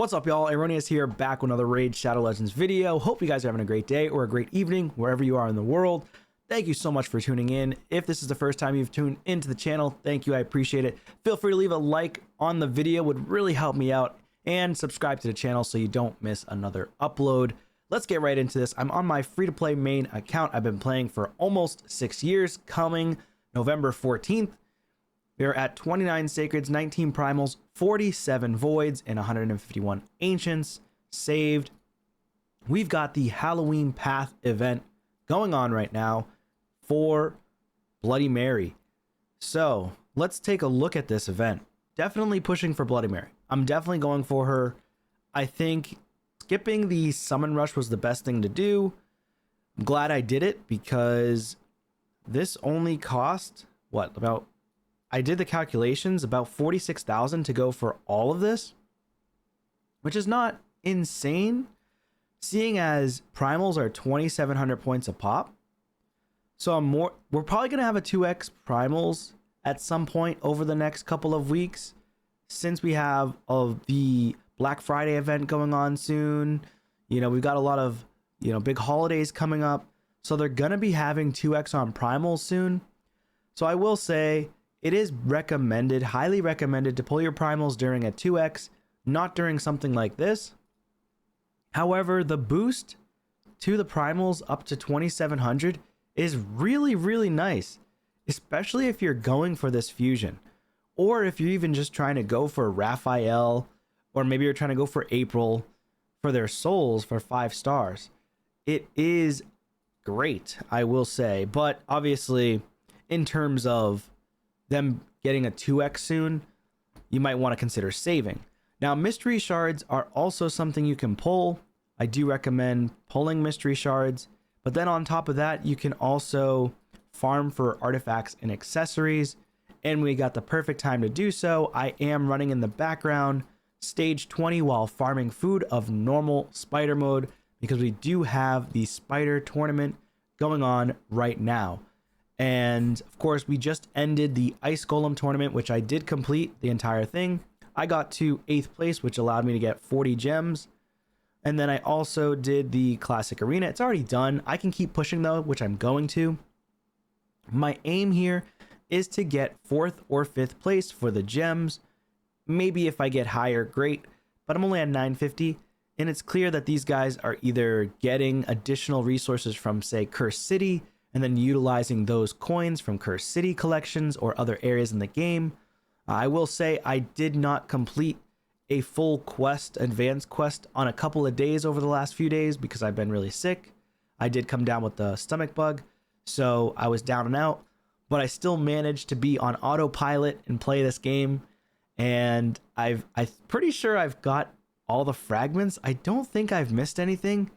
What's up, y'all? Erroneous here, back with another Raid Shadow Legends video. Hope you guys are having a great day or a great evening, wherever you are in the world. Thank you so much for tuning in. If this is the first time you've tuned into the channel, thank you, I appreciate it. Feel free to leave a like on the video, would really help me out, and subscribe to the channel so you don't miss another upload. Let's get right into this. I'm on my free-to-play main account. I've been playing for almost 6 years, coming November 14th. We're at 29 Sacreds, 19 Primals, 47 Voids, and 151 Ancients saved. We've got the Halloween Path event going on right now for Bloody Mary. So let's take a look at this event. Definitely pushing for Bloody Mary. I'm definitely going for her. I think skipping the Summon Rush was the best thing to do. I'm glad I did it because this only cost, what, about... I did the calculations, about 46,000 to go for all of this, which is not insane, seeing as primals are 2,700 points a pop. So we're probably going to have a 2x primals at some point over the next couple of weeks, since we have the Black Friday event going on soon. You know, we've got a lot of, big holidays coming up. So they're going to be having 2x on primals soon. So I will say, it is recommended, highly recommended, to pull your primals during a 2x, not during something like this. However, the boost to the primals up to 2,700 is really, really nice, especially if you're going for this fusion, or if you're even just trying to go for Raphael, or maybe you're trying to go for April for their souls for 5 stars. It is great, I will say, but obviously, in terms of them getting a 2x soon, you might want to consider saving. Now, mystery shards are also something you can pull. I do recommend pulling mystery shards, but then on top of that, you can also farm for artifacts and accessories, and we got the perfect time to do so. I am running in the background stage 20 while farming food of normal spider mode, because we do have the spider tournament going on right now. And of course, we just ended the Ice Golem tournament, which I did complete the entire thing. I got to 8th place, which allowed me to get 40 gems. And then I also did the Classic Arena. It's already done. I can keep pushing though, which I'm going to. My aim here is to get 4th or 5th place for the gems. Maybe if I get higher, great. But I'm only at 950. And it's clear that these guys are either getting additional resources from, say, Cursed City, and then utilizing those coins from Cursed City collections or other areas in the game. I will say I did not complete a full quest, advanced quest, on a couple of days over the last few days because I've been really sick. I did come down with the stomach bug, so I was down and out, but I still managed to be on autopilot and play this game. And I'm pretty sure I've got all the fragments. I don't think I've missed anything,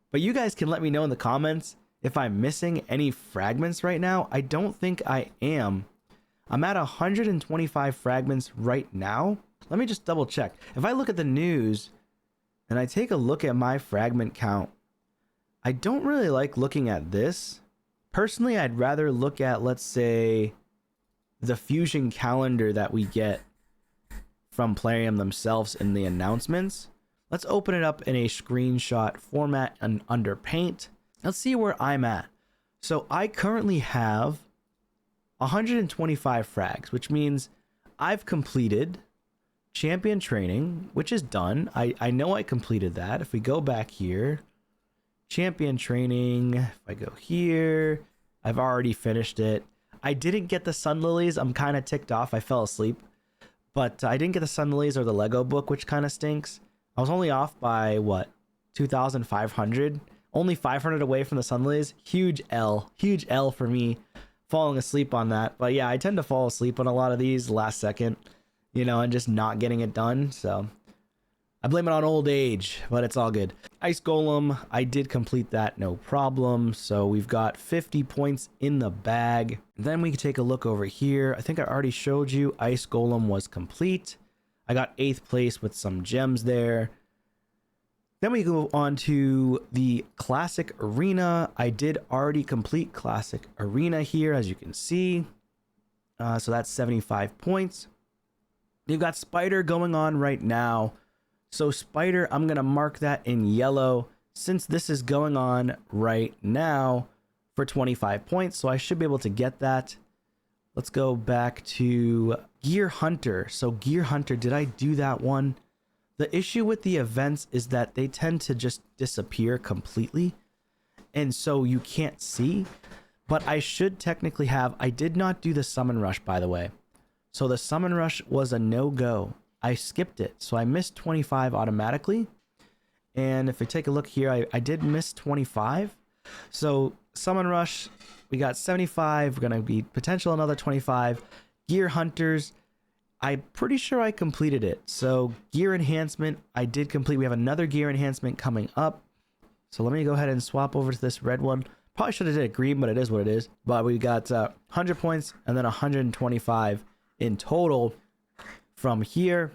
but you guys can let me know in the comments if I'm missing any fragments right now. I don't think I am. I'm at 125 fragments right now. Let me just double check. If I look at the news and I take a look at my fragment count, I don't really like looking at this. Personally, I'd rather look at, let's say, the fusion calendar that we get from Plarium themselves in the announcements. Let's open it up in a screenshot format and under Paint. Let's see where I'm at. So I currently have 125 frags, which means I've completed champion training, which is done. I know I completed that. If we go back here, champion training, if I go here, I've already finished it. I didn't get the sun lilies. I'm kind of ticked off. I fell asleep, but I didn't get the sun lilies or the Lego book, which kind of stinks. I was only off by what, 2,500. Only 500 away from the Sunlays. Huge L for me falling asleep on that. But yeah, I tend to fall asleep on a lot of these last second, and just not getting it done. So I blame it on old age, but it's all good. Ice Golem, I did complete that, no problem. So we've got 50 points in the bag. Then we can take a look over here. I think I already showed you Ice Golem was complete. I got 8th place with some gems there. Then we go on to the Classic Arena. I did already complete Classic Arena here, as you can see. So that's 75 points. You've got Spider going on right now. So Spider, I'm going to mark that in yellow since this is going on right now for 25 points. So I should be able to get that. Let's go back to Gear Hunter. So Gear Hunter, did I do that one? The issue with the events is that they tend to just disappear completely. And so you can't see. But I should technically have... I did not do the Summon Rush, by the way. So the Summon Rush was a no-go. I skipped it. So I missed 25 automatically. And if we take a look here, I did miss 25. So Summon Rush, we got 75. We're going to be potential another 25. Gear Hunters, I'm pretty sure I completed it. So Gear Enhancement, I did complete. We have another Gear Enhancement coming up. So let me go ahead and swap over to this red one. Probably should have did it green, but it is what it is. But we got 100 points and then 125 in total from here.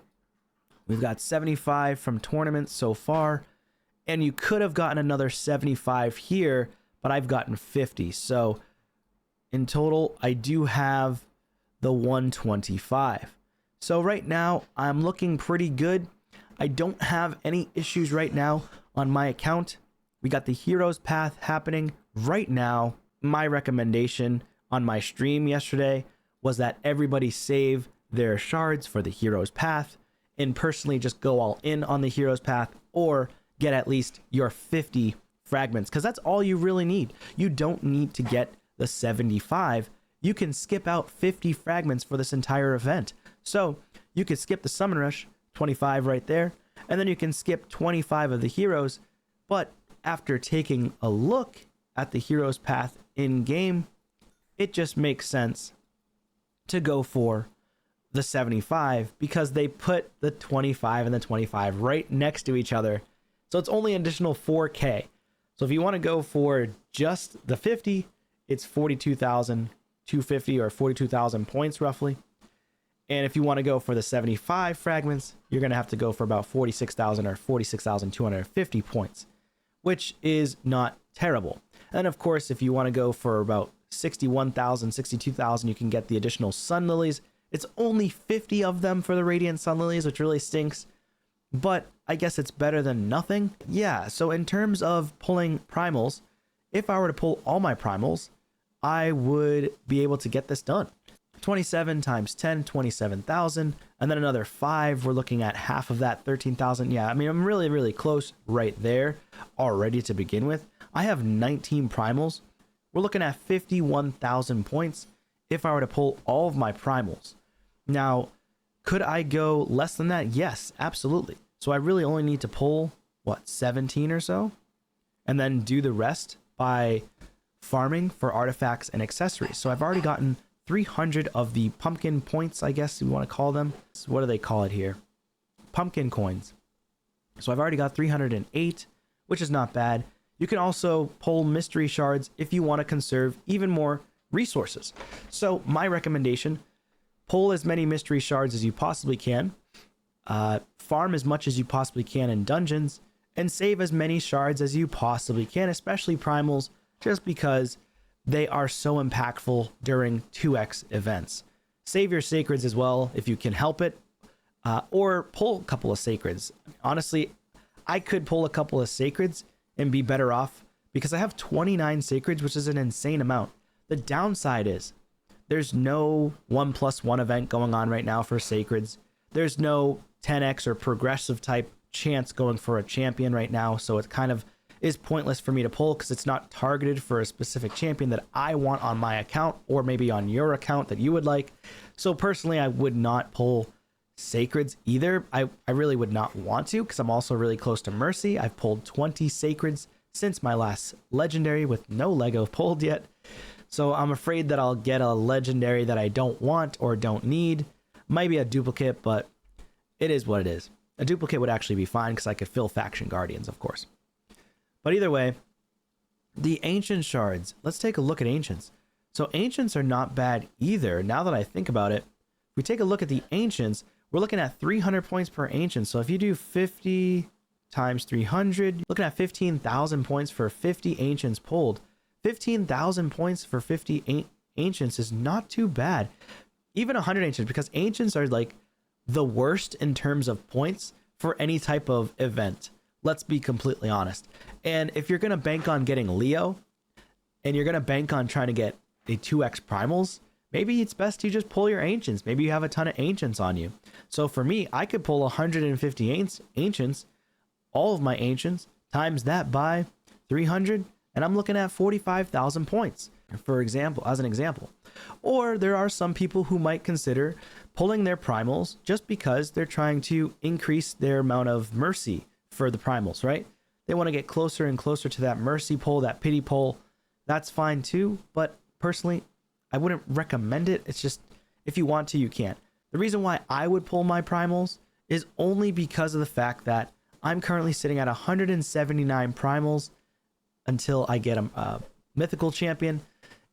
We've got 75 from tournaments so far. And you could have gotten another 75 here, but I've gotten 50. So in total, I do have the 125. So right now, I'm looking pretty good. I don't have any issues right now on my account. We got the Heroes Path happening right now. My recommendation on my stream yesterday was that everybody save their shards for the Heroes Path and personally just go all in on the Heroes Path or get at least your 50 fragments, because that's all you really need. You don't need to get the 75. You can skip out 50 fragments for this entire event. So you could skip the Summon Rush, 25 right there, and then you can skip 25 of the heroes. But after taking a look at the Heroes Path in game, it just makes sense to go for the 75 because they put the 25 and the 25 right next to each other. So it's only an additional 4K. So if you want to go for just the 50, it's 42,250 or 42,000 points roughly. And if you want to go for the 75 fragments, you're going to have to go for about 46,000 or 46,250 points, which is not terrible. And of course, if you want to go for about 61,000, 62,000, you can get the additional Sun Lilies. It's only 50 of them for the Radiant Sun Lilies, which really stinks. But I guess it's better than nothing. Yeah, so in terms of pulling primals, if I were to pull all my primals, I would be able to get this done. 27 times 10, 27,000, and then another 5. We're looking at half of that, 13,000. Yeah, I mean, I'm really, really close right there already to begin with. I have 19 primals. We're looking at 51,000 points if I were to pull all of my primals. Now, could I go less than that? Yes, absolutely. So I really only need to pull, what, 17 or so? And then do the rest by farming for artifacts and accessories. So I've already gotten 300 of the pumpkin points, I guess you want to call them. So what do they call it here? Pumpkin coins. So I've already got 308, which is not bad. You can also pull mystery shards if you want to conserve even more resources. So my recommendation, pull as many mystery shards as you possibly can, farm as much as you possibly can in dungeons, and save as many shards as you possibly can, especially primals, just because they are so impactful during 2x events. Save your sacreds as well if you can help it, or pull a couple of sacreds. Honestly, I could pull a couple of sacreds and be better off because I have 29 sacreds, which is an insane amount. The downside is there's no 1+1 event going on right now for sacreds. There's no 10x or progressive type chance going for a champion right now, so it kind of is pointless for me to pull because it's not targeted for a specific champion that I want on my account or maybe on your account that you would like. So personally, I would not pull sacreds either. I really would not want to because I'm also really close to Mercy. I've pulled 20 sacreds since my last legendary with no Lego pulled yet. So I'm afraid that I'll get a legendary that I don't want or don't need. Might be a duplicate, but it is what it is. A duplicate would actually be fine because I could fill faction guardians, of course. But either way, the ancient shards, let's take a look at ancients. So ancients are not bad either. Now that I think about it, if we take a look at the ancients, we're looking at 300 points per ancient. So if you do 50 times 300, looking at 15,000 points for 50 ancients pulled. 15,000 points for 50 ancients is not too bad. Even 100 ancients, because ancients are like the worst in terms of points for any type of event. Let's be completely honest. And if you're going to bank on getting Leo and you're going to bank on trying to get a 2x primals, maybe it's best you just pull your ancients. Maybe you have a ton of ancients on you. So for me, I could pull 150 ancients, all of my ancients, times that by 300, and I'm looking at 45,000 points, for example, as an example. Or there are some people who might consider pulling their primals just because they're trying to increase their amount of mercy for the primals, right? They want to get closer and closer to that mercy pull, that pity pull. That's fine too, but personally, I wouldn't recommend it. It's just, if you want to, you can. The reason why I would pull my primals is only because of the fact that I'm currently sitting at 179 primals until I get a mythical champion.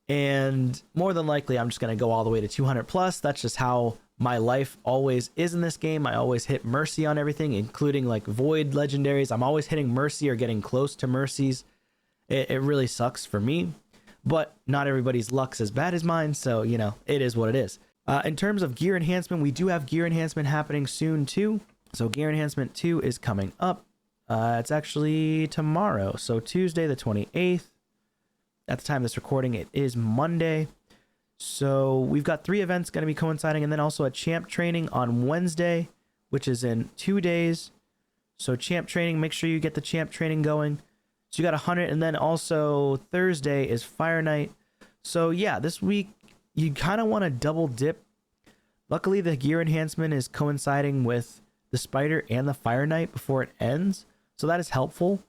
And more than likely, I'm just going to go all the way to 200 plus. That's just how my life always is in this game. I always hit mercy on everything, including like void legendaries. I'm always hitting mercy or getting close to mercies. It really sucks for me, but not everybody's luck's as bad as mine. So, you know, it is what it is. In terms of gear enhancement, we do have gear enhancement happening soon too. So gear enhancement 2 is coming up. It's actually tomorrow. So Tuesday, the 28th. At the time of this recording, it is Monday. So we've got 3 events going to be coinciding, and then also a champ training on Wednesday, which is in 2 days. So champ training, make sure you get the champ training going. So you got 100, and then also Thursday is Fire Night. So yeah, this week you kind of want to double dip. Luckily, the gear enhancement is coinciding with the Spider and the Fire Night before it ends. So that is helpful.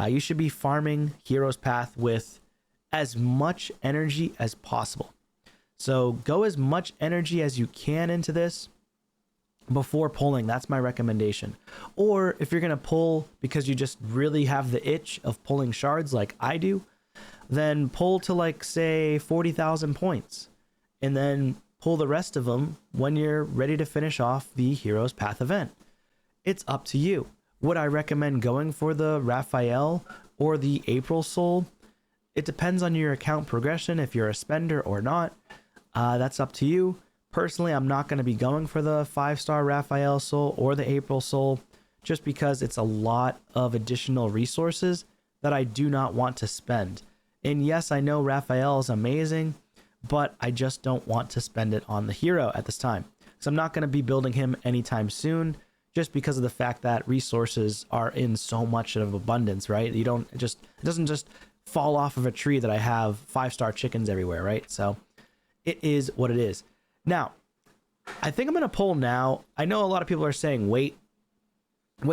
You should be farming Hero's Path with as much energy as possible. So go as much energy as you can into this before pulling. That's my recommendation. Or if you're going to pull because you just really have the itch of pulling shards like I do, then pull to like say 40,000 points and then pull the rest of them when you're ready to finish off the Hero's Path event. It's up to you. Would I recommend going for the Raphael or the April Soul? It depends on your account progression, if you're a spender or not. That's up to you. Personally, I'm not going to be going for the 5-star Raphael Soul or the April Soul just because it's a lot of additional resources that I do not want to spend. And yes, I know Raphael is amazing, but I just don't want to spend it on the hero at this time. So I'm not going to be building him anytime soon just because of the fact that resources are in so much of abundance, right? It doesn't just fall off of a tree that I have 5-star chickens everywhere, right? So it is what it is. Now, I think I'm going to pull now. I know a lot of people are saying wait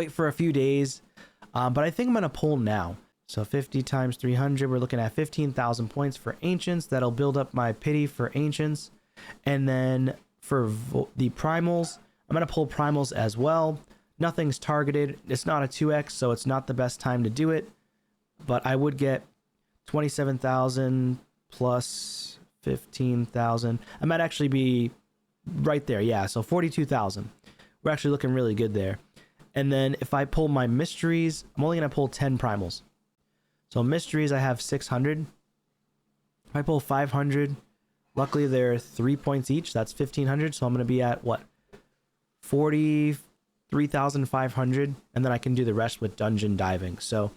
for a few days, but I think I'm going to pull now. So 50 times 300, we're looking at 15,000 points for Ancients. That'll build up my pity for Ancients. And then for the Primals, I'm going to pull Primals as well. Nothing's targeted. It's not a 2x, so it's not the best time to do it. But I would get 27,000 plus 15,000. I might actually be right there. Yeah, so 42,000. We're actually looking really good there. And then if I pull my mysteries, I'm only going to pull 10 primals. So mysteries, I have 600. If I pull 500, luckily they're 3 points each. That's 1,500. So I'm going to be at what? 43,500. And then I can do the rest with dungeon diving. So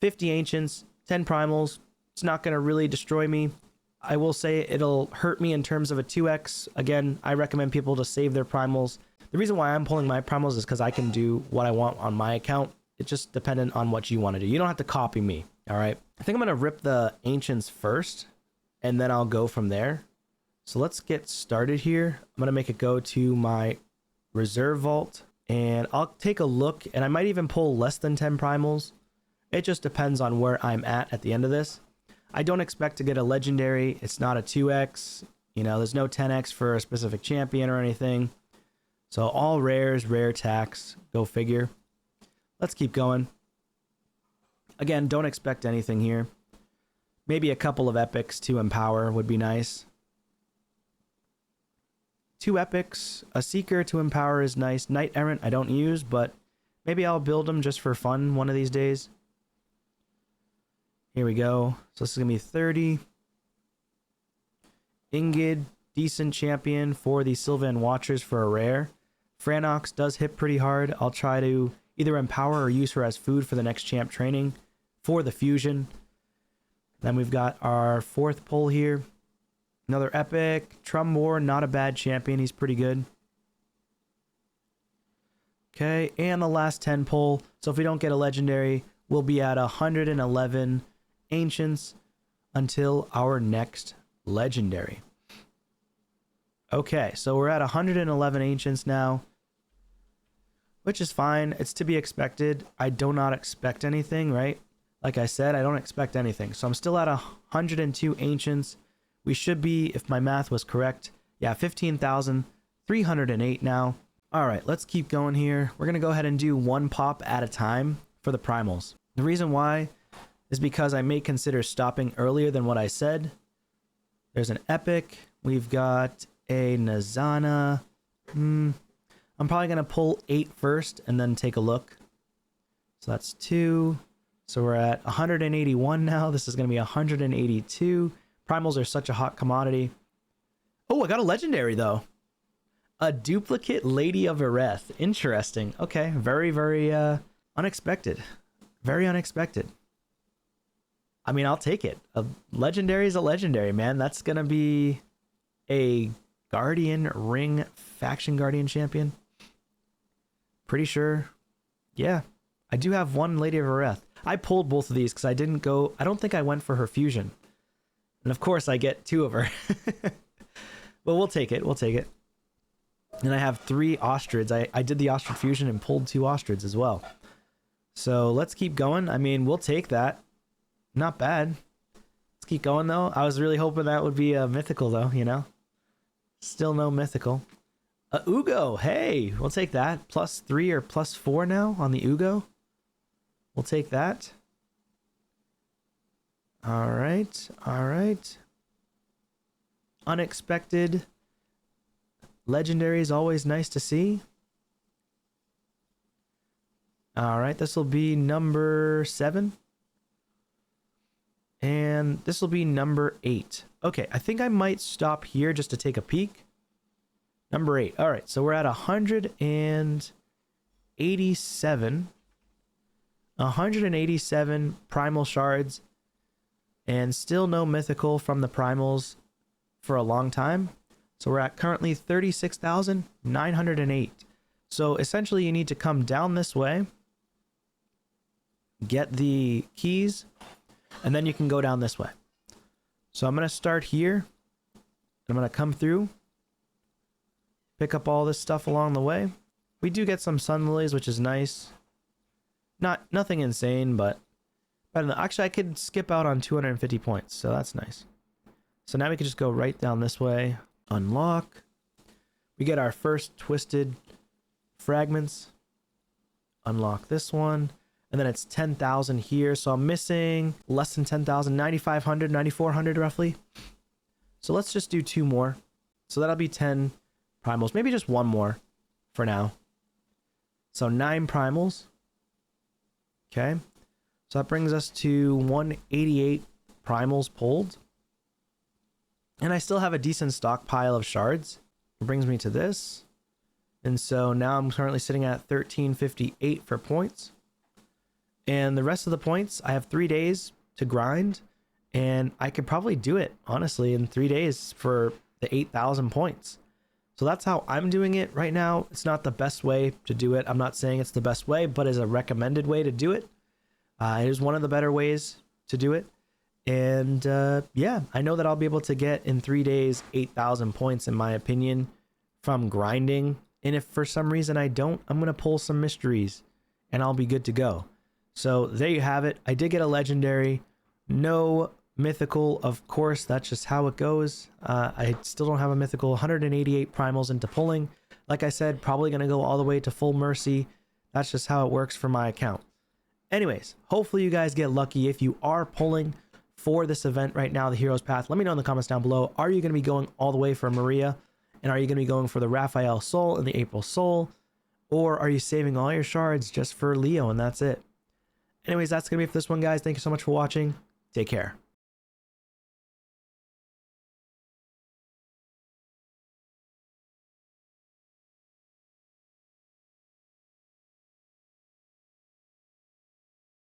50 ancients, 10 primals. It's not going to really destroy me. I will say it'll hurt me in terms of a 2x. Again, I recommend people to save their primals. The reason why I'm pulling my primals is because I can do what I want on my account. It's just dependent on what you want to do. You don't have to copy me, all right? I think I'm going to rip the ancients first, and then I'll go from there. So let's get started here. I'm going to make it go to my reserve vault, and I'll take a look, and I might even pull less than 10 primals. It just depends on where I'm at the end of this. I don't expect to get a legendary. It's not a 2x. You know, there's no 10x for a specific champion or anything. So all rares, rare tax, go figure. Let's keep going. Again, don't expect anything here. Maybe a couple of epics to empower would be nice. 2 epics, a seeker to empower is nice. Knight errant I don't use, but maybe I'll build them just for fun one of these days. Here we go. So this is going to be 30. Ingid, decent champion for the Sylvan Watchers for a rare. Franox does hit pretty hard. I'll try to either empower or use her as food for the next champ training for the fusion. Then we've got our 4th pull here. Another epic. Trumbor, not a bad champion. He's pretty good. Okay, and the last 10 pull. So if we don't get a legendary, we'll be at 111 ancients until our next legendary. Okay, so we're at 111 ancients now, which is fine. It's to be expected. I do not expect anything, right? Like I said, I don't expect anything. So I'm still at 102 ancients. We should be, if my math was correct, yeah, 15,308 now. All right, let's keep going here. We're going to go ahead and do 1 pop at a time for the primals. The reason why is because I may consider stopping earlier than what I said. There's an epic. We've got a Nazana. I'm probably going to pull 8 first and then take a look. So that's 2. So we're at 181 now. This is going to be 182. Primals are such a hot commodity. Oh, I got a legendary though. A duplicate Lady of Ereth. Interesting. Okay, very, very unexpected. Very unexpected. I mean, I'll take it. A legendary is a legendary, man. That's going to be a Guardian Ring Faction Guardian champion. Pretty sure. Yeah, I do have 1 Lady of Ereth. I pulled both of these because I don't think I went for her fusion. And of course I get 2 of her. But we'll take it. We'll take it. And I have 3 Ostrids. I did the Ostrid fusion and pulled 2 Ostrids as well. So let's keep going. I mean, we'll take that. Not bad. Let's keep going though. I was really hoping that would be a mythical though, you know? Still no mythical. Ugo. Hey, we'll take that. +3 or +4 now on the Ugo. We'll take that. All right. All right. Unexpected. Legendary is always nice to see. All right. This will be number 7. And this will be number 8. Okay. I think I might stop here just to take a peek. Number 8. All right. So we're at 187. 187 primal shards. And still no mythical from the primals for a long time. So we're at currently 36,908. So essentially you need to come down this way, get the keys, and then you can go down this way. So I'm going to start here. I'm going to come through, pick up all this stuff along the way. We do get some sun lilies, which is nice. Nothing insane, but actually I could skip out on 250 points, so that's nice. So now we can just go right down this way, unlock. We get our first twisted fragments. Unlock this one. And then it's 10,000 here. So I'm missing less than 10,000, 9,500, 9,400 roughly. So let's just do 2 more. So that'll be 10 primals. Maybe just 1 more for now. So 9 primals. Okay. So that brings us to 188 primals pulled. And I still have a decent stockpile of shards. It brings me to this. And so now I'm currently sitting at 1358 for points. And the rest of the points, I have 3 days to grind. And I could probably do it, honestly, in 3 days for the 8,000 points. So that's how I'm doing it right now. It's not the best way to do it. I'm not saying it's the best way, but it's a recommended way to do it. It is one of the better ways to do it. And yeah, I know that I'll be able to get in 3 days 8,000 points, in my opinion, from grinding. And if for some reason I don't, I'm going to pull some mysteries and I'll be good to go. So there you have it. I did get a legendary. No mythical, of course. That's just how it goes. I still don't have a mythical. 188 primals into pulling. Like I said, probably going to go all the way to full mercy. That's just how it works for my account. Anyways, hopefully you guys get lucky if you are pulling for this event right now, the Hero's Path. Let me know in the comments down below. Are you going to be going all the way for Maria? And are you going to be going for the Raphael Soul and the April Soul? Or are you saving all your shards just for Leo and that's it? Anyways, that's going to be it for this one, guys. Thank you so much for watching. Take care.